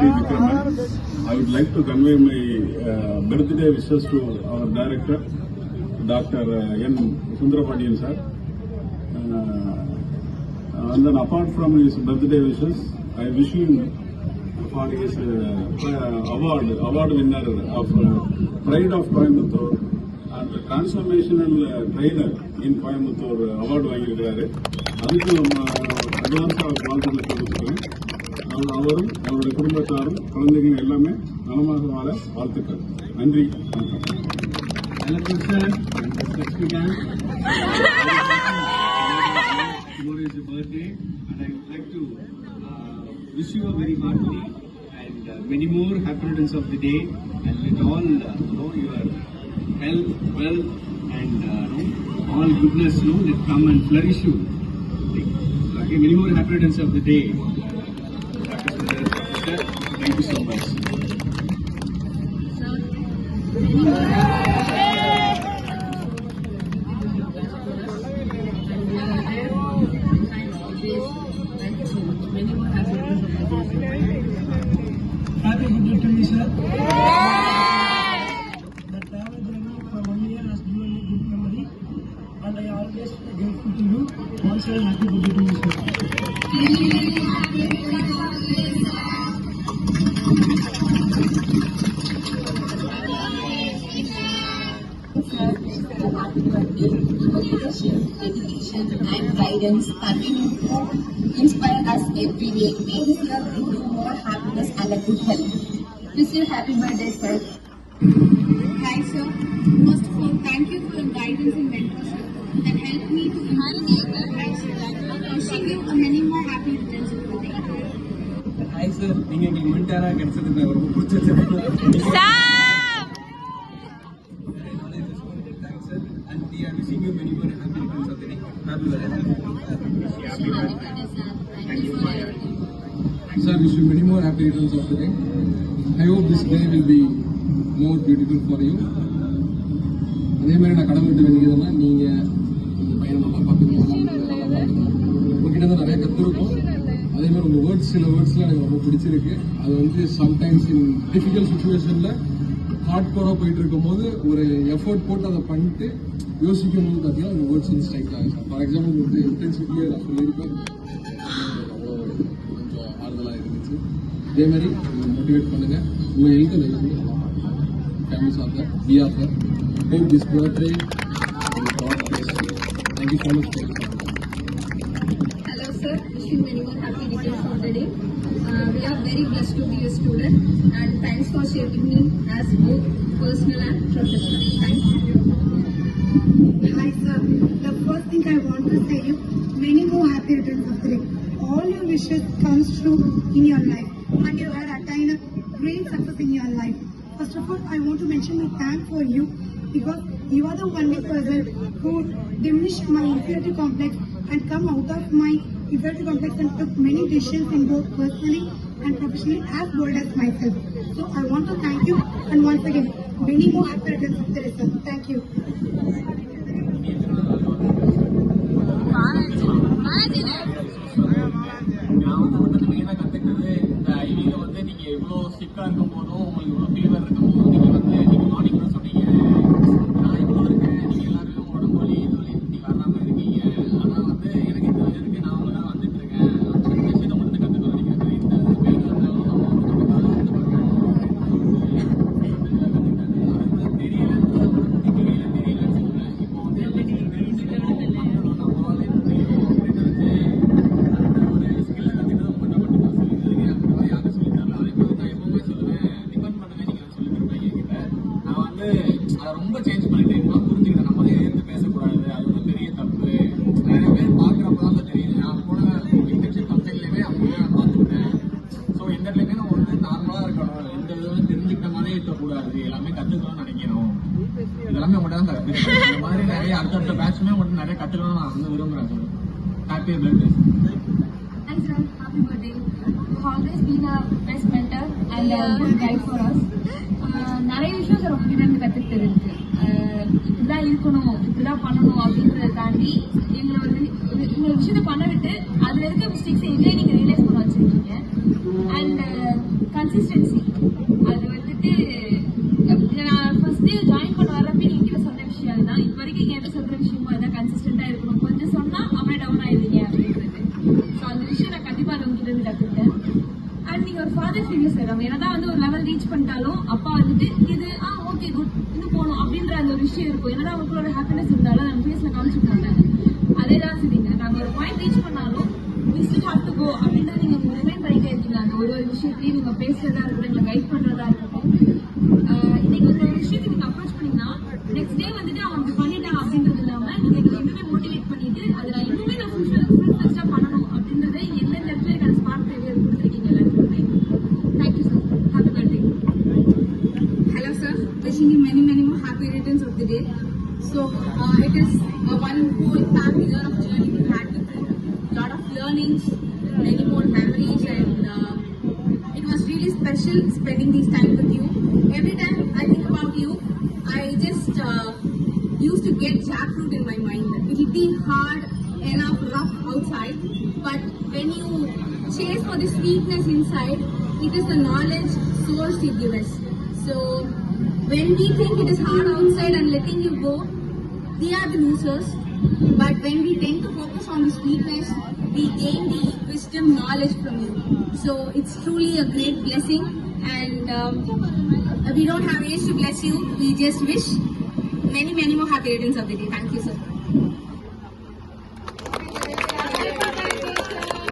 I would like to convey my birthday wishes to our director, Dr. N. Sundarapadian sir. And then apart from his birthday wishes, I wish him for his award winner of Pride of Coimbatore and Transformational Trainer in Coimbatore award வாங்கியிருக்கிறாரு. அதுக்கு அட்வான்ஸாக வாழ்த்துக்களை தெரிவிச்சுக்கிறேன். அவரும் அவருடைய குடும்பத்தாரும் குழந்தைகள் எல்லாமே நலமாக வாழ வாழ்த்துக்கள். நன்றி. Hello sir, tomorrow is your birthday and I would like to wish you a very hearty and many more happy returns of the day, and let all know your health, wealth and all goodness that come and flourish you. Okay, many more happy returns of the day. Thank you so much. Happy birthday to you, sir. The travel journey for 1 year has given me good memory, and I always grateful to you. Also, happy birthday to you, sir. Leadership, dedication, and guidance continue to inspire us every day. May this year bring you more happiness and a good health. Wish you happy birthday, sir. Hi, sir. First of all, thank you for your guidance and mentorship that helped me to improve my life. Wishing you many more happy returns of the day. Hi sir, நீங்க எங்களுக்கு மென்டாரா கிடைச்சதுக்கு ரொம்ப பிடிச்சது. Thanks sir, and we are wishing you many more happy returns of the day. Happy birthday. Thank you. Sir, wish you many more happy returns of the day. I hope this day will be more beautiful for you. அதே மாதிரி நான் கடவுள் விட்டு வேண்டியதுன்னா நீங்க உங்க பையனை நல்லா பார்த்துக்கணும், உங்ககிட்ட தான் நிறைய கற்றுருக்கோம். அதே மாதிரி உங்கள் வேர்ட்ஸ், சில வேர்ட்ஸ்லாம் எனக்கு ரொம்ப பிடிச்சிருக்கு. அது வந்து சம்டைம்ஸ் இன் டிஃபிகல்ட் சுச்சுவேஷனில் ஹார்ட் கோராக போயிட்டு இருக்கும் போது ஒரு எஃபர்ட் போட்டு அதை பண்ணிட்டு யோசிக்கும் போது பார்த்தீங்கன்னா உங்கள் வேர்ட்ஸ் வந்து ஸ்ட்ரைக் ஆகும். ஃபார் எக்ஸாம்பிள் உங்களுக்கு இன்டென்சிட்டியே நான் சொல்லியிருப்பேன், கொஞ்சம் ஆறுதலாக இருந்துச்சு. இதே மாதிரி மோட்டிவேட் பண்ணுங்கள், உங்கள் ஹெல்த் எல்லாமே நல்லா பண்ணுங்கள். Families of that we are that. Hope this birthday will God bless you. Thank you so much for your time. Hello, sir. Wishing many more happy returns of the day. We are very blessed to be a student, and thanks for shaping me as both personal and professional. Thank you. Hi sir, the first thing I want to say you many more happy returns of the day. All your wishes comes true in your life, and you have attained great success in your life. First of all, I want to mention my thanks for you, because you are the only person who diminished my inferiority complex and come out of my inferiority complex and took many decisions in both personally and professionally as bold as myself. So I want to thank you, and once again, many more happy returns of the day, sir. Thank you. நான் வந்து மெயினாக கற்றுக்கிறது இந்த ஐவியில் வந்து நீங்கள் எவ்வளோ ஸ்டிக்காக இருக்கும் போதும் உங்களுக்கு இவ்வளோ ஃபீவர் இருக்கும் போதும் நீங்கள் மார்னிங் கூட சொன்னீங்க நான் இவ்வளோ இருக்கேன், நீங்கள் எல்லாருமே உடம்பு வலி நீங்கள் வராமல் இருக்கீங்க, ஆனால் வந்து எனக்கு இந்த வயதுக்கு நான் அவங்க தான் வந்துட்டு இருக்கேன். அந்த விஷயத்தை மட்டும் கற்றுக்க நினைக்கிறேன். இந்த பேர் ரொம்ப சேஞ்ச் பண்ணிட்டேன். இப்பெல்லாம் புரிஞ்சுக்கிட்டேன், நம்மளே எதிர்த்து பேசக்கூடாது, அது வந்து பெரிய தப்பு. நிறைய பேர் பார்க்குறப்பதான் தான் தெரியுது. நான் போன இன்டர்ன்ஷிப் கம்பெனிலையுமே அப்படியே நான் பார்த்துக்கிட்டேன். ஸோ எந்த இடத்துலையுமே நம்ம வந்து நார்மலாக இருக்கணும், எந்த விதமும் தெரிஞ்சுக்கிட்ட மாதிரி இருக்கக்கூடாது, எல்லாமே கற்றுக்கணும்னு நினைக்கணும். இதெல்லாமே உங்கள்கிட்ட தான் கற்றுக்கணும். இந்த மாதிரி நிறைய அடுத்தடுத்த பேட்சுமே உங்கள்கிட்ட நிறைய கற்றுக்கணும்னு நான் வந்து விரும்புகிறேன் sir. Happy birthday. Thanks, sir. Happy birthday. You've always been a best mentor and a good guide for us. நிறைய விஷயம் சார் உங்ககிட்ட இருந்து கற்றுக்கிட்டு இருக்கு. இப்படிதான் இருக்கணும், இப்படிதான் பண்ணணும் அப்படின்றத தாண்டி எங்களை வந்து இந்த விஷயத்த பண்ண விட்டு அதில் இருக்க மிஸ்டேக்ஸை எங்களே நீங்கள் ரியலைஸ் பண்ண வச்சிருக்கீங்க. And consistency. அது வந்துட்டு நான் ஃபர்ஸ்ட் ஜாயின் பண்ண வரப்ப என்கிட்ட சொன்ன விஷயம் அதுதான். இப்போ வரைக்கும் என்கிட்ட சொல்ற விஷயமும் அதான், கன்சிஸ்டண்டா இருக்கணும். கொஞ்சம் சொன்னா அப்படியே டவுன் ஆயிடுவீங்க அப்படின்றது. ஸோ அந்த விஷயம் நான் கண்டிப்பா அது உங்ககிட்ட இருந்து கத்துக்கிட்டேன். அண்ட் நீங்க ஒரு ஃபாதர் ஃபிகர் சார், நம்ம என்னதான் வந்து ஒரு லெவல் ரீச் பண்ணிட்டாலும் அப்பா வந்துட்டு இது ஓகே குட் இன்னும் போகணும் அப்படின்ற அந்த ஒரு விஷயம் இருக்கும். என்னதான் அவங்களோட ஹாப்பினஸ் இருந்தாலும் நம்ம ஃபேஸ்ல காமிச்சுக்க மாட்டாங்க. அதே தான் சரிங்க, நாங்க ஒரு பாயிண்ட் ரீச் பண்ணாலும் we still have to go அப்படின்றத நீங்க ரிமைண்ட் பண்ணிட்டே இருக்கீங்க. அந்த ஒரு விஷயத்தையும் நீங்க பேசுறதா இருக்கட்டும், எங்களை கைட் பண்றதா இருக்கட்டும். இன்னைக்கு ஒரு விஷயத்துக்கு நீங்க அப்ரோச் பண்ணீங்கன்னா நெக்ஸ்ட் டே வந்துட்டு அவங்க அப்படி பண்ணிட்டாங்க அப்படின்றது இல்லாம நீங்க இன்னுமே மோட்டிவேட் பண்ணிட்டு அதை நான் இன்னுமே நான் ஃபுல்ஃபில்டா பண்ணணும் அப்படின்றத எந்தெந்த இடத்துல எனக்கு ஸ்மார்ட் ஃபெயிலியர் கொடுத்துருக்கீங்க எல்லாருக்குமே. Thank you sir. Happy birthday. Hello sir, wishing you many more happy returns of the day. So it is one whole family year of journey we had with you. Lot of learnings, many more memories, and it was really special spending this time with you. Every time I think about you, I just used to get jackfruit in my mind. It will be hard enough, rough outside, but when you chase for the sweetness inside, it is the knowledge source you give us. So when we think it is hard outside and letting you go, we are the losers. But when we tend to focus on the sweetness, we gain the wisdom, knowledge from you. So it's truly a great blessing, and we don't have age to bless you. We just wish many more happy returns of the day. Thank you, sir.